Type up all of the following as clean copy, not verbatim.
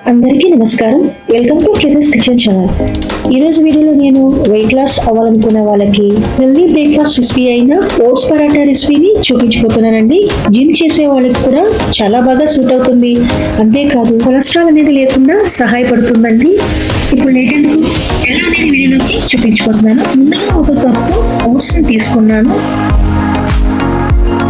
అందరికీ నమస్కారం. Welcome to Kedar's kitchen channel. ఈరోజు వీడియోలో నేను వెయిట్ లాస్ అవ్వాలనుకునే వాళ్ళకి హెల్దీ బ్రేక్ఫాస్ట్ రెసిపీ అయిన ఓట్స్ పరాటా రెసిపీని చూపించబోతున్నానండి. జిమ్ చేసే వాళ్ళకి కూడా చాలా బాగా సూట్ అవుతుంది. అంతేకాదు కొలెస్ట్రాల్ అనేది లేకుండా సహాయపడుతుందండి. ఇప్పుడు లేటెందుకు ఎలా అనేది వీడియోలోకి చూపించబోతున్నాను. ముందుగా ఒక కప్పు ఓట్స్ని తీసుకున్నాను.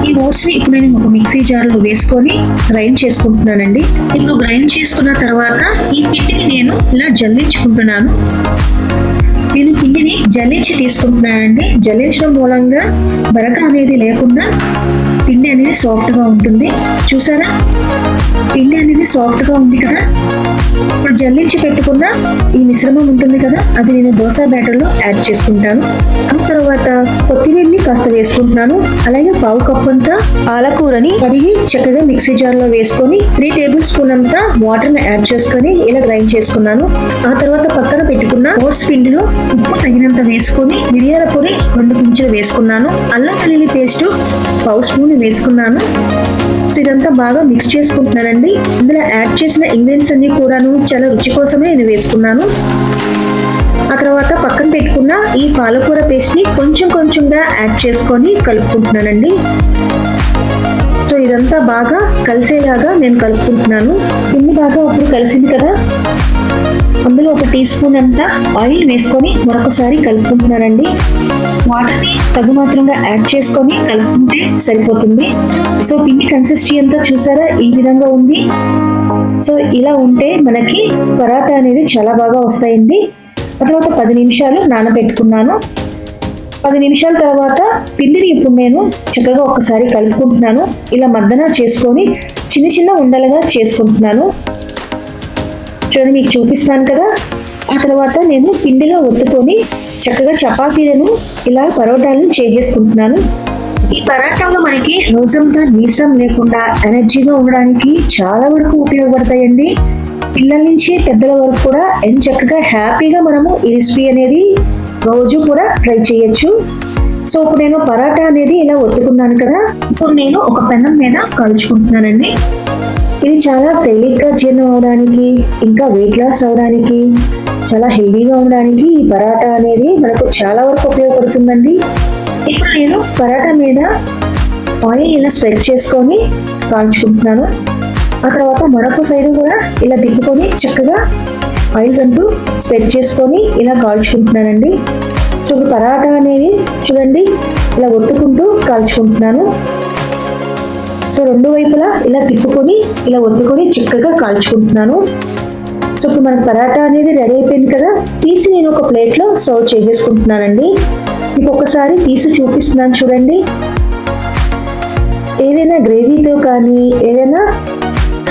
ఈ ఓట్స్ ని ఇప్పుడు నేను ఒక మిక్సీ జార్ లో వేసుకొని గ్రైండ్ చేసుకుంటున్నానండి. ఇప్పుడు గ్రైండ్ చేసుకున్న తర్వాత ఈ పిండిని నేను ఇలా జల్లించుకుంటున్నాను. నేను పిండిని జల్లించి తీసుకుంటున్నానండి. జల్లించడం మూలంగా బరక అనేది లేకుండా పిండి అనేది సాఫ్ట్ గా ఉంటుంది. చూసారా, పిండి అనేది సాఫ్ట్ గా ఉంది కదా. ఇప్పుడు జల్లించి పెట్టుకున్న ఈ మిశ్రమం ఉంటుంది కదా, అది నేను దోశ బ్యాటర్ లో యాడ్ చేసుకుంటాను. ఆ తర్వాత కొత్తిమీరని కాస్త వేసుకుంటున్నాను. అలాగే పావు కప్పు అంతా పాలకూరని కడిగి చక్కగా మిక్సీ జార్ లో వేసుకొని 3 టేబుల్ స్పూన్ అంతా వాటర్ ని యాడ్ చేసుకొని ఇలా గ్రైండ్ చేసుకున్నాను. ఆ తర్వాత పక్కన పెట్టుకున్న ఓట్స్ పిండిలో ఉప్పు తగినంత వేసుకొని మిరియాల పొడి 2 పించులు వేసుకున్నాను. అల్లం వెల్లుల్లి పేస్ట్ పావు స్పూన్ వేసుకున్నాను. సో ఇదంతా బాగా మిక్స్ చేసుకుంటున్నానండి. ఇందులో యాడ్ చేసిన ఇంగ్రీడియంట్స్ అన్ని కూడాను చాలా రుచి కోసమే నేను వేసుకున్నాను. ఆ తర్వాత పక్కన పెట్టుకున్న ఈ పాలకూర పేస్ట్ ని కొంచెం కొంచెంగా యాడ్ చేసుకొని కలుపుకుంటున్నానండి. సో ఇదంతా బాగా కలిసేలాగా నేను కలుపుకుంటున్నాను. పిండి బాగా ఇప్పుడు కలిసింది కదా, అందులో 1 టీ స్పూన్ అంతా ఆయిల్ వేసుకొని మరొకసారి కలుపుకుంటున్నానండి. వాటర్ని తగు మాత్రంగా యాడ్ చేసుకొని కలుపుకుంటే సరిపోతుంది. సో పిండి కన్సిస్టెన్సీ అంతా చూసారా, ఈ విధంగా ఉంది. సో ఇలా ఉంటే మనకి పరాటా అనేది చాలా బాగా వస్తాయండి. ఆ తర్వాత 10 నిమిషాలు నానబెట్టుకున్నాను. 10 నిమిషాల తర్వాత పిండిని ఇప్పుడు నేను చక్కగా ఒకసారి కలుపుకుంటున్నాను. ఇలా మద్దన చేసుకొని చిన్న చిన్న ఉండలుగా చేసుకుంటున్నాను. చూడండి, మీకు చూపిస్తాను కదా. ఆ తర్వాత నేను పిండిలో ఒత్తుకొని చక్కగా చపాతీలను ఇలా పరోటాలను చేసేసుకుంటున్నాను. ఈ పరాటాలు మనకి రోజంతా నీరసం లేకుండా ఎనర్జీగా ఉండడానికి చాలా వరకు ఉపయోగపడతాయండి. పిల్లల నుంచి పెద్దల వరకు కూడా చక్కగా హ్యాపీగా మనము ఈ రెసిపీ అనేది రోజు కూడా ట్రై చేయొచ్చు. సో ఇప్పుడు నేను పరాటా అనేది ఇలా ఒత్తుకున్నాను కదా. ఇప్పుడు నేను ఒక పెనం మీద కాల్చుకుంటున్నానండి. ఇది చాలా తేలిగ్గా జీర్ణం అవడానికి, ఇంకా వెయిట్ లాస్ అవడానికి, చాలా హెల్దీగా ఉండడానికి ఈ పరాటా అనేది మనకు చాలా వరకు ఉపయోగపడుతుందండి. ఇప్పుడు నేను పరాటా మీద ఆయిల్ ఇలా స్ప్రెడ్ చేసుకొని కాల్చుకుంటున్నాను. ఆ తర్వాత మరొక సైడ్ కూడా ఇలా తిప్పుకొని చక్కగా ఆయిల్ అంటూ స్ప్రెడ్ చేసుకొని ఇలా కాల్చుకుంటున్నానండి. సో పరాటా అనేది చూడండి ఇలా ఒత్తుకుంటూ కాల్చుకుంటున్నాను. సో 2 వైపులా ఇలా తిప్పుకొని ఇలా ఒత్తుకొని చిక్కగా కాల్చుకుంటున్నాను. సో ఇప్పుడు మనకు పరాటా అనేది రెడీ అయిపోయింది కదా. తీసి నేను ఒక ప్లేట్లో సర్వ్ చేసేసుకుంటున్నానండి. మీకు ఒకసారి తీసి చూపిస్తున్నాను చూడండి. ఏదైనా గ్రేవీతో కానీ ఏదైనా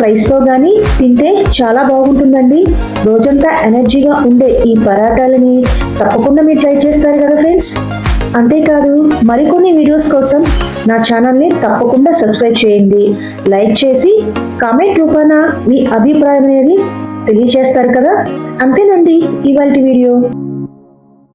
రైస్తో కానీ తింటే చాలా బాగుంటుందండి. రోజంతా ఎనర్జీగా ఉండే ఈ పరాటాలని తప్పకుండా మీరు ట్రై చేస్తారు కదా ఫ్రెండ్స్. అంతేకాదు మరికొన్ని వీడియోస్ కోసం నా ఛానల్ని తప్పకుండా సబ్స్క్రైబ్ చేయండి. లైక్ చేసి కామెంట్ రూపాన మీ అభిప్రాయం అనేది తెలియచేస్తారు కదా. అంతేనండి ఇవాల్టి వీడియో.